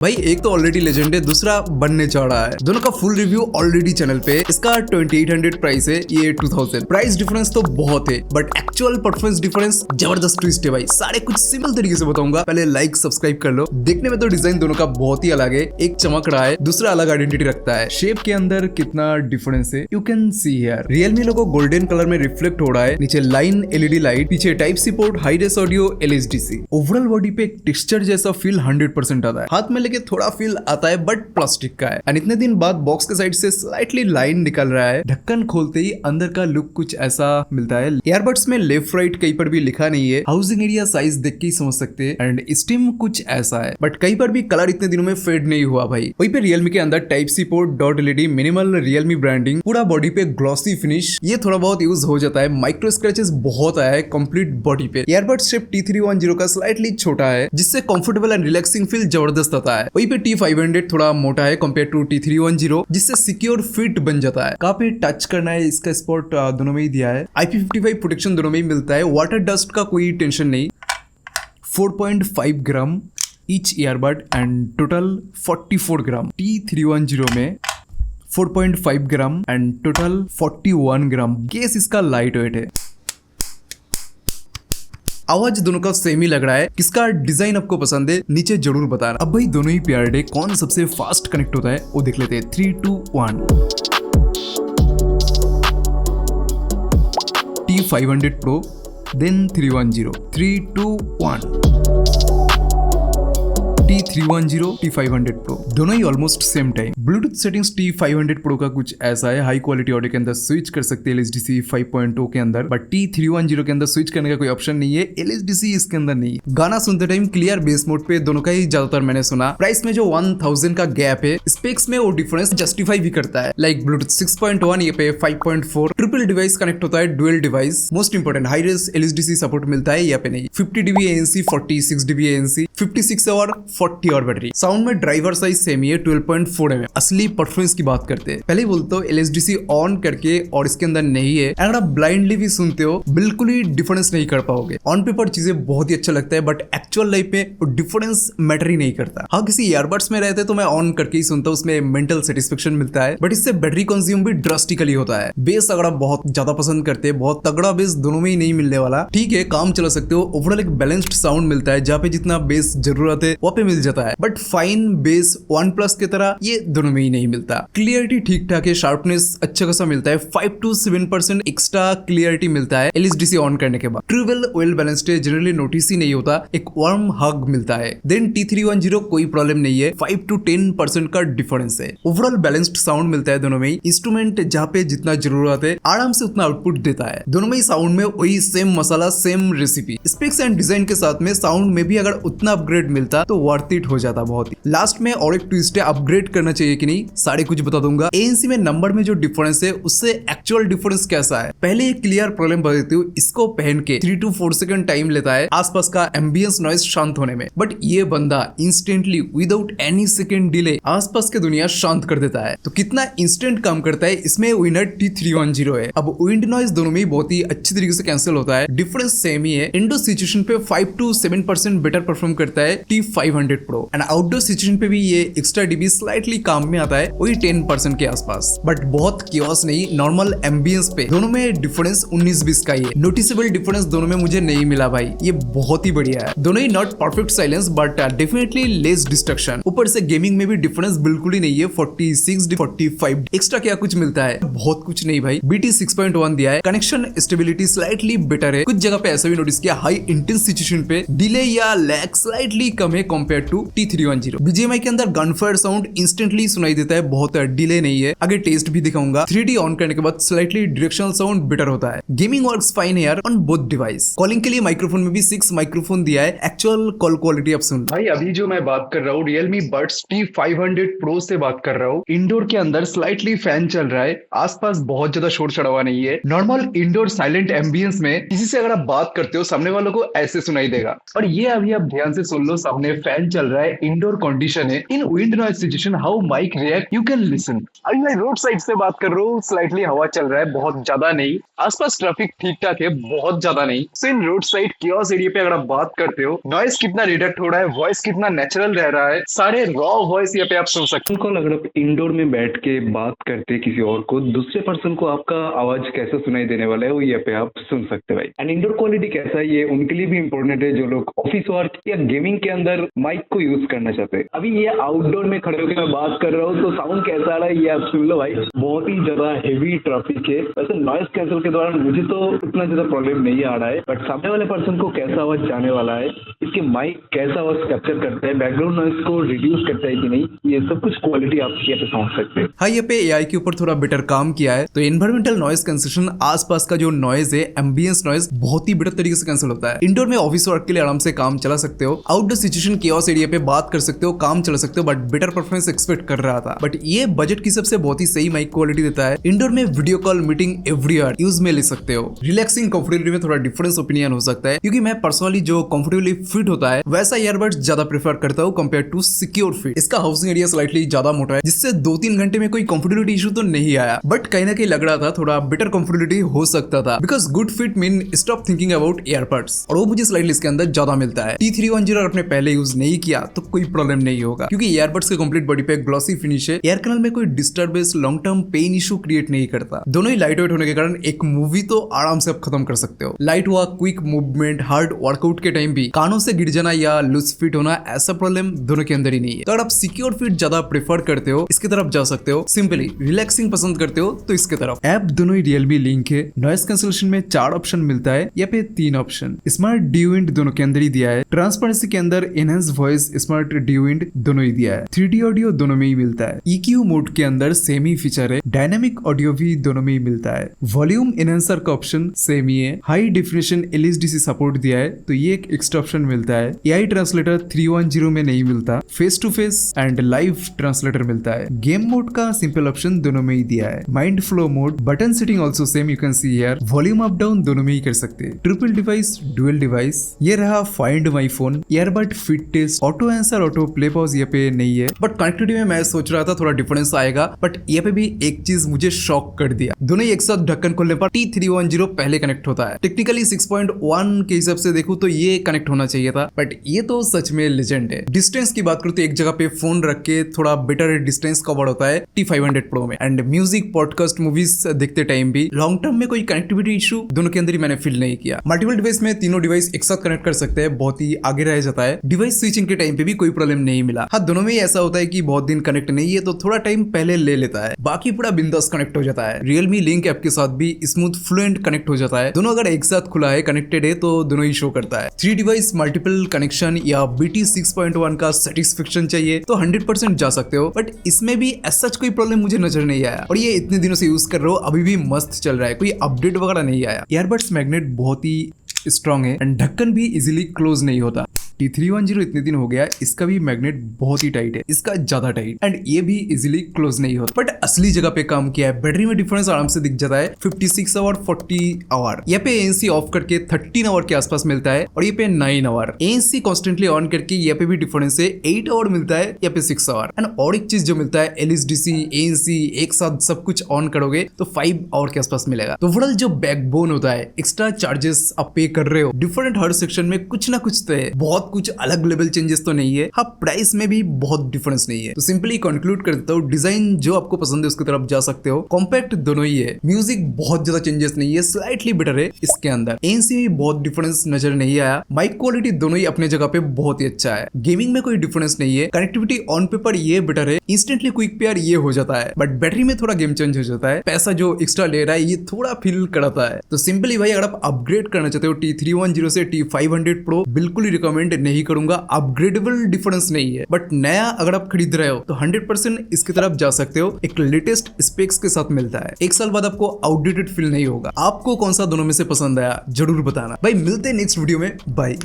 भाई एक तो ऑलरेडी लेजेंड है, दूसरा बनने जा रहा है। दोनों का फुल रिव्यू ऑलरेडी चैनल पे। इसका 2800 प्राइस है, ये 2000। प्राइस डिफरेंस तो बहुत है बट एक्चुअल परफॉर्मेंस डिफरेंस जबरदस्त ट्विस्ट है भाई। सारे कुछ सिंपल तरीके से बताऊंगा, पहले लाइक सब्सक्राइब कर लो। देखने में तो डिजाइन दोनों का बहुत ही अलग है, एक चमक रहा है, दूसरा अलग आइडेंटिटी रखता है। शेप के अंदर कितना डिफरेंस है you can see here. Realme logo golden colour में रिफ्लेक्ट हो रहा है, नीचे लाइन एलईडी लाइट, पीछे type C port, high res audio, LHDC. Overall body पे एक टेक्सचर जैसा फील 100% आता है। हाथ में लेके थोड़ा फील आता है बट प्लास्टिक का है। और इतने दिन बाद बॉक्स के साइड से स्लाइटली लाइन निकल रहा है। ढक्कन खोलते ही अंदर का लुक कुछ ऐसा मिलता है। ईयरबड्स में लेफ्ट राइट कहीं पर भी लिखा नहीं है। हाउसिंग एरिया साइज देख के ही समझ सकते हैं। एंड स्टीम कुछ ऐसा है बट कहीं पर भी कलर इतने दिनों में फेड नहीं हुआ भाई। वहीं पे रियलमी के अंदर type C port, dot LED, minimal Realme branding, पूरा बॉडी पे ग्लॉसी फिनिश, ये थोड़ा बहुत यूज हो जाता है। माइक्रो स्क्रैचेस बहुत आया है कंप्लीट बॉडी पे। ईयरबड शेप T310 का स्लाइटली छोटा है जिससे कंफर्टेबल एंड रिलैक्सिंग फील जबरदस्त आता है। वहीं पे T500 थोड़ा मोटा है कंपेयर टू T310 जिससे सिक्योर फिट बन जाता है। कहाँ पे टच करना है इसका स्पॉट दोनों में ही दिया है। IP55 प्रोटेक्शन दोनों में ही मिलता है। वाटर डस्ट का कोई टेंशन नहीं। 4.5 ग्राम each earbud and total 44 gram. T310 में 4.5 gram and total 41 gram. Case इसका लाइट वेट है। आवाज दोनों का सेम ही लग रहा है। किसका डिजाइन आपको पसंद है नीचे जरूर बताना। अब भाई दोनों ही पेयर्ड है, कौन सबसे फास्ट कनेक्ट होता है वो देख लेते हैं। 3, 2, 1। T500 Pro, then 310, 3, 2, 1। T310, T500 Pro दोनों ही almost same time. Bluetooth settings T500 Pro का कुछ ऐसा है। हाई क्वालिटी ऑडियो के अंदर स्विच कर सकते हैं LHDC 5.0 के अंदर, बट T310 के अंदर स्विच करने का कोई ऑप्शन नहीं है। LHDC इसके अंदर नहीं है। गाना सुनते टाइम क्लियर बेस मोड पे दोनों का ही ज्यादातर मैंने सुना। प्राइस में जो 1000 का गैप है, स्पेक्स में वो डिफरेंस जस्टिफाई भी करता है। लाइक ब्लूटूथ 6.1 ये पे 5.4, ट्रिपल डिवाइस कनेक्ट होता है, dual device. Most important high res LHDC support मिलता है, यहाँ पे नहीं। 50 dB ANC, 46 dB ANC, 56 और 40 और बैटरी। साउंड में ड्राइवर साइज सेम ही है, 12.4 mm। असली परफॉर्मेंस की बात करते हैं। पहले बोलते हो LHDC ऑन करके और इसके अंदर नहीं है। अगर आप ब्लाइंडली भी सुनते हो बिल्कुल ही डिफरेंस नहीं कर पाओगे। ऑन पेपर चीजें बहुत ही अच्छा लगता है बट एक्चुअल लाइफ में डिफरेंस मैटर ही नहीं करता। हाँ किसी ईयरबड्स में रहते तो मैं ऑन करके ही सुनता हूँ, उसमें मेंटल सेटिस्फेक्शन मिलता है बट इससे बैटरी कंज्यूम भी ड्रास्टिकली होता है। बेस अगर आप बहुत ज्यादा पसंद करते हैं, बहुत तगड़ा बेस दोनों में ही नहीं मिलने वाला। ठीक है काम चला सकते हो। ओवरऑल एक बैलेंस्ड साउंड मिलता है, जहाँ पे जितना बेस जरूरत है वहाँ पे मिल जाता है बट फाइन बेस OnePlus की तरह ये दोनों में ही नहीं मिलता। क्लियरिटी ठीक ठाक है, शार्पनेस अच्छा खासा मिलता है। 5 to 7% एक्स्ट्रा क्लियरिटी मिलता है LHDC ऑन करने के बाद। ट्रूवेल वेल बैलेंस्ड है, जनरली नोटिस ही नहीं होता। एक वार्म हग मिलता है। देन T310 कोई प्रॉब्लम नहीं है, 5 to 10% का डिफरेंस है। ओवरऑल बैलेंस्ड साउंड मिलता है दोनों में ही। इंस्ट्रूमेंट जहाँ पे जितना जरूरत है आराम से उतना आउटपुट देता है। दोनों में ही साउंड में वही same masala, same recipe. Specs and design के साथ में साउंड में भी अगर उतना अपग्रेड मिलता तो वर्थ इट हो जाता बहुत ही। लास्ट में और एक ट्विस्ट है, अपग्रेड करना चाहिए कि नहीं सारे कुछ बता दूंगा। ANC में नंबर में जो डिफरेंस है उससे एक्चुअल डिफरेंस कैसा है पहले एक क्लियर प्रॉब्लम बता देती हूँ। इसको पहन के 3 to 4 सेकंड टाइम लेता है आसपास का एम्बियंस नॉइज शांत होने में, बट ये बंदा instantly without any second delay आसपास की दुनिया शांत कर देता है। तो कितना इंस्टेंट काम करता है इसमें विनर T310 है। अब विंड नॉइज दोनों में बहुत ही अच्छी तरीके से कैंसिल होता है, डिफरेंस सेम ही है। इंडोर सिचुएशन पे 5 to 7% बेटर परफॉर्म करता है T500 Pro and outdoor situation पे भी ये एक्स्ट्रा डीबी स्लाइटली काम में आता है, वही 10% के आसपास, बट बहुत कियोस नहीं। नॉर्मल एम्बियंस पे दोनों में डिफरेंस 19-20 का ही है। नोटिसेबल डिफरेंस दोनों में मुझे नहीं मिला भाई, ये बहुत ही बढ़िया है। दोनों ही not perfect silence but definitely less distraction. ऊपर से गेमिंग में भी डिफरेंस बिल्कुल ही नहीं है। 46, 45 एक्स्ट्रा क्या कुछ मिलता है, बहुत कुछ नहीं भाई। BT 6.1 दिया है। कनेक्शन स्टेबिलिटी स्लाइटली बेटर है। कुछ जगह पे ऐसा भी नोटिस किया हाई इंटेंस सिचुएशन पे डिले या लैग स्लाइटली कम है कंपेयर टू T310। BGMI के अंदर गनफायर साउंड इंस्टेंटली सुनाई देता है, बहुत डिले नहीं है। आगे टेस्ट भी दिखाऊंगा। 3D ऑन करने के बाद स्लाइटली डायरेक्शनल साउंड बेटर होता है। गेमिंग वर्क्स फाइन है यार ऑन बोथ डिवाइस। कॉलिंग के लिए माइक्रोफोन में भी 6 माइक्रोफोन दिया है। एक्चुअल कॉल क्वालिटी आप सुन भाई। अभी जो मैं बात कर रहा हूँ Realme Buds T500 Pro से बात कर रहा हूँ। इंडोर के अंदर स्लाइटली फैन चल रहा है, आसपास बहुत ज्यादा शोर शराबा नहीं है। नॉर्मल इंडोर साइलेंट एम्बियंस में किसी से अगर आप बात करते हो सामने वालों को ऐसे सुनाई देगा। और ये अभी आप ध्यान से से सुन लो, सामने फैन चल रहा है, इंडोर कंडीशन है। In wind noise situation how mic react you can listen. अभी मैं रोड साइड से बात कर रहा हूँ, स्लाइटली हवा चल रहा है, बहुत ज्यादा नहीं। आसपास ट्रैफिक ठीक ठाक है, बहुत ज्यादा नहीं। सो इन रोड साइड कियोस एरिया पे अगर आप बात करते हो, नॉइस कितना रिडक्ट हो रहा है, वॉइस कितना नेचुरल रह रहा है, सारे रॉ वॉइस यहाँ पे आप सुन सकते कॉल अगर आप इंडोर में बैठ के बात करते हैं किसी और को, दूसरे पर्सन को आपका आवाज कैसे सुनाई देने वाला है वो ये पे आप सुन सकते हैं भाई। एंड इंडोर क्वालिटी कैसा है ये उनके लिए भी इंपॉर्टेंट है जो लोग ऑफिस वर्क या गेमिंग के अंदर माइक को यूज करना चाहते हैं। अभी ये आउटडोर में खड़े होकर मैं बात कर रहा हूँ तो साउंड कैसा आ रहा है ये आप सुन लो भाई। बहुत ही ज्यादा हेवी ट्रैफिक है। वैसे नॉइस कैंसिल के दौरान मुझे तो उतना ज्यादा प्रॉब्लम नहीं आ रहा है, बट सामने वाले पर्सन को कैसा आवाज जाने वाला है, इसके माइक कैसा आवाज कैप्चर करता है, बैकग्राउंड नॉइस को रिड्यूस करता है कि नहीं, ये सब कुछ क्वालिटी आप ये पे समझ सकते हैं। हाँ, ये पे एआई के ऊपर थोड़ा बेटर काम किया है। तो एनवायरमेंटल नॉइज कैंसलेशन, आसपास का जो नॉइज है, एम्बियंस नॉइज बहुत ही बेटर तरीके से कैंसिल होता है। इंडोर में ऑफिस वर्क के लिए आराम से काम चला सकते हो, आउटडोर सिचुएशन कियोस एरिया पे बात कर सकते हो, काम चला सकते हो, बट बेटर परफॉर्मेंस एक्सपेक्ट कर रहा था। बट ये बजट की सबसे बहुत ही सही माइक क्वालिटी देता है। इंडोर में video call, meeting everywhere use में ले सकते हो। रिलैक्सिंग कंफर्टेबिलिटी में थोड़ा डिफरेंस ओपिनियन हो सकता है, क्योंकि मैं पर्सनली जो कंफर्टेबली फिट होता है वैसा ईयरबड्स ज्यादा प्रेफर करता हूँ कंपेयर टू सिक्योर फिट। इसका हाउसिंग एरिया स्लाइटली ज्यादा मोटा है, जिससे 2-3 घंटे में कोई कंफर्टेबिलिटी इशू तो नहीं आया, बट कहीं ना कहीं लग रहा था थोड़ा बेटर कंफर्टेबिलिटी हो सकता था। Because good fit mean stop thinking about earbuds, और वो मुझे स्लाइटली इसके अंदर ज्यादा मिलता है। T310 अगर आपने पहले यूज नहीं किया तो कोई प्रॉब्लम नहीं होगा, क्योंकि ईयरबड्स के कंप्लीट बॉडी पे ग्लॉसी फिनिश है। एयर कैनल में कोई disturbance, long term pain issue create नहीं करता। दोनों ही लाइट वेट होने के कारण एक मूवी तो आराम से आप खत्म कर सकते हो। लाइट हुआ, क्विक मूवमेंट, हार्ड वर्कआउट के टाइम भी कानों से गिर जाना या लूज फिट होना, ऐसा प्रॉब्लम दोनों के अंदर ही नहीं है। तो अगर आप सिक्योर फिट ज्यादा प्रेफर करते हो, इसकी तरफ जा सकते हो। सिंपली रिलैक्सिंग पसंद करते हो तो इसके तरफ। ऐप दोनों ही Realme लिंक है। नॉइस कैंसलेशन में 4 ऑप्शन मिलता है, या पे 3 ऑप्शन। स्मार्ट ड्यूइंट दोनों के अंदर ही दिया है। ट्रांसपेरेंसी के अंदर एनहांस वॉइस, स्मार्ट ड्यूइंट दोनों ही दिया है। 3D ऑडियो दोनों में ही मिलता है। EQ मोड के अंदर सेम ही फीचर है। डायनामिक ऑडियो भी दोनों में ही मिलता है। वॉल्यूम एनहांसर का ऑप्शन सेम ही है। हाई डेफिनेशन LSDC सपोर्ट दिया है, तो ये एक एक्स्ट्रा ऑप्शन मिलता है। AI ट्रांसलेटर 310 में नहीं मिलता। Face to face and live translator मिलता है। गेम मोड का सिंपल ऑप्शन दोनों में ही दिया है। Mind flow mode, button setting also same, you can see here. Volume up down दोनों में ही कर सकते हैं। Triple device, dual device. ये रहा find my phone, earbud fit test, auto answer, auto play pause ये पे नहीं है। बट कनेक्टिविटी में मैं सोच रहा था थोड़ा डिफरेंस आएगा, बट ये पे भी एक चीज मुझे शॉक कर दिया। दोनों ही एक साथ ढक्कन खोलने पर T310 पहले कनेक्ट होता है। टेक्निकली 6.1 के हिसाब से देखूं तो ये कनेक्ट होना चाहिए था, बट ये तो सच में लेजेंड है। डिस्टेंस की बात करूं तो एक जगह पे फोन रख के थोड़ा बेटर डिस्टेंस कवर होता है T500 Pro में। एंड म्यूजिक, पॉडकास्ट, मूवीज देखते टाइम भी लॉन्ग टर्म में कोई कनेक्टिविटी इशू दोनों के अंदर ही मैंने फील नहीं किया। मल्टीपल डिवाइस में तीनों डिवाइस एक साथ कनेक्ट कर सकते हैं, बहुत ही आगे रह जाता है। डिवाइस स्विचिंग के टाइम पे भी कोई प्रॉब्लम नहीं मिला। हाँ, दोनों में ही ऐसा होता है कि बहुत दिन कनेक्ट नहीं है तो थोड़ा टाइम पहले ले लेता है, बाकी पूरा बिंदास कनेक्ट हो जाता है। Realme लिंक ऐप के साथ भी स्मूथ फ्लुएंट कनेक्ट हो जाता है। दोनों अगर एक साथ खुला है, कनेक्टेड है, तो दोनों ही शो करता है। 3 डिवाइस मल्टीपल कनेक्शन या BT 6.1 का सेटिस्फेक्शन चाहिए तो 100% जा सकते हो, बट इसमें भी सच कोई प्रॉब्लम मुझे नजर नहीं आया। और ये इतने दिनों से यूज कर रहे हो, अभी भी मस्त चल रहा है, कोई अपडेट वगैरह नहीं आया। ईयरबड्स मैग्नेट बहुत ही स्ट्रॉन्ग है एंड ढक्कन भी इजीली क्लोज नहीं होता। T310 इतने दिन हो गया, इसका भी मैग्नेट बहुत ही टाइट है, इसका ज्यादा टाइट, एंड ये भी इजीली क्लोज नहीं होता। बट असली जगह पे काम किया है। बैटरी में डिफरेंस आराम से दिख जाता है। 56 आवर, 40 आवर। यहाँ पे ANC ऑफ करके 13 आवर के आसपास मिलता है, और ये पे 9 आवर। ANC कॉन्स्टेंटली ऑन करके यहाँ पे भी डिफरेंस है, 8 आवर मिलता है, यहाँ पे 6 आवर। एंड और एक चीज जो मिलता है, LSDC, ANC एक साथ सब कुछ ऑन करोगे तो 5 आवर के आसपास मिलेगा। तो ओवरऑल जो बैकबोन होता है, एक्स्ट्रा चार्जेस आप पे कर रहे हो, डिफरेंट हर सेक्शन में कुछ ना कुछ तो है, बहुत कुछ अलग लेवल चेंजेस तो नहीं है। हाँ, प्राइस में भी बहुत डिफरेंस नहीं है। तो सिंपली कंक्लूड कर देता हूँ, डिजाइन जो आपको पसंद है उसकी तरफ जा सकते हो। कॉम्पैक्ट दोनों ही है। म्यूजिक बहुत ज्यादा चेंजेस नहीं है, स्लाइटली बेटर है इसके अंदर। ANC में बहुत डिफरेंस नजर नहीं आया। माइक क्वालिटी दोनों ही अपने जगह पे बहुत ही अच्छा है। गेमिंग में कोई डिफरेंस नहीं है। कनेक्टिविटी ऑन पेपर ये बेटर है, इंस्टेंटली क्विक पेयर ये हो जाता है, बट बैटरी में थोड़ा गेम चेंज हो जाता है। पैसा जो एक्स्ट्रा ले रहा है ये थोड़ा फील कराता है। तो सिंपली भाई, अगर आप अपग्रेड करना चाहते हो T310 से T500 Pro, बिल्कुल ही रिकमेंड नहीं करूंगा। अपग्रेडेबल डिफरेंस नहीं है, बट नया अगर आप खरीद रहे हो तो 100% इसकी तरफ जा सकते हो। एक लेटेस्ट स्पेक्स के साथ मिलता है। एक साल बाद आपको आउटडेटेड फील नहीं होगा। आपको कौन सा दोनों में से पसंद आया जरूर बताना भाई। मिलते हैं नेक्स्ट वीडियो में, बाय।